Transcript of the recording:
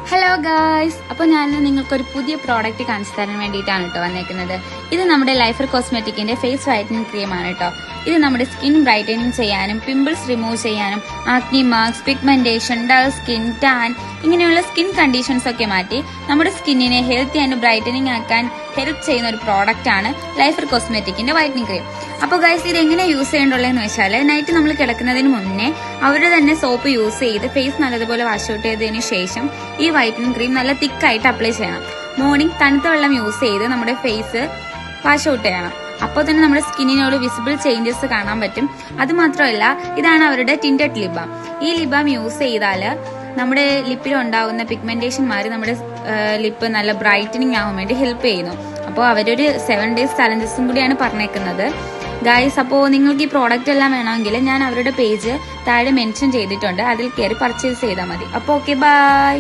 Hello guys, അപ്പോൾ ഞാൻ നിങ്ങൾക്കൊരു പുതിയ പ്രോഡക്റ്റ് കാണിച്ചു തരാൻ വേണ്ടിയിട്ടാണ് കേട്ടോ വന്നേക്കുന്നത്. ഇത് നമ്മുടെ ലൈഫർ കോസ്മെറ്റിക്കിന്റെ ഫേസ് വൈറ്റനിങ് ക്രീമാണ് കേട്ടോ. ഇത് നമ്മുടെ സ്കിൻ ബ്രൈറ്റനിങ് ചെയ്യാനും പിമ്പിൾസ് റിമൂവ് ചെയ്യാനും acne marks, pigmentation, dull skin, tan ഇങ്ങനെയുള്ള സ്കിൻ കണ്ടീഷൻസ് ഒക്കെ മാറ്റി നമ്മുടെ സ്കിന്നിനെ ഹെൽത്തി ആൻഡ് ബ്രൈറ്റനിങ് ആക്കാൻ ഹെൽപ്പ് ചെയ്യുന്ന ഒരു പ്രോഡക്റ്റ് ആണ് ലൈഫർ കോസ്മെറ്റിക്കിന്റെ വൈറ്റനിങ് ക്രീം. അപ്പോൾ ഗൈസ്, ഇത് എങ്ങനെ യൂസ് ചെയ്യേണ്ടുള്ളതെന്ന് വെച്ചാൽ നൈറ്റ് നമ്മൾ കിടക്കുന്നതിന് മുന്നേ അവർ തന്നെ സോപ്പ് യൂസ് ചെയ്ത് ഫേസ് നല്ലതുപോലെ വാഷ് ഔട്ട് ചെയ്തതിന് ശേഷം ഈ വൈറ്റനിങ് ക്രീം നല്ല തിക്കായിട്ട് അപ്ലൈ ചെയ്യണം. മോർണിംഗ് തണുത്ത വെള്ളം യൂസ് ചെയ്ത് നമ്മുടെ ഫേസ് വാഷ് ഔട്ട് ചെയ്യണം. അപ്പോൾ തന്നെ നമ്മുടെ സ്കിന്നിനോട് വിസിബിൾ ചേഞ്ചസ് കാണാൻ പറ്റും. അത് മാത്രമല്ല, ഇതാണ് അവരുടെ ടിൻറ്റഡ് ലിപ് ബാം. ഈ ലിപ് ബാം യൂസ് ചെയ്താൽ നമ്മുടെ ലിപ്പിൽ ഉണ്ടാവുന്ന പിഗ്മെന്റേഷൻ മാറി നമ്മുടെ ലിപ്പ് നല്ല ബ്രൈറ്റനിങ് ആവാൻ വേണ്ടി ഹെൽപ്പ് ചെയ്യുന്നു. അപ്പോൾ അവരൊരു 7 days ചലഞ്ചസും കൂടിയാണ് പറഞ്ഞേക്കുന്നത് ഗൈസ്. അപ്പോൾ നിങ്ങൾക്ക് ഈ പ്രോഡക്റ്റ് എല്ലാം വേണമെങ്കിൽ ഞാൻ അവരുടെ പേജ് താഴെ മെൻഷൻ ചെയ്തിട്ടുണ്ട്, അതിൽ കയറി പർച്ചേസ് ചെയ്താൽ മതി. അപ്പോൾ ഓക്കെ, ബൈ.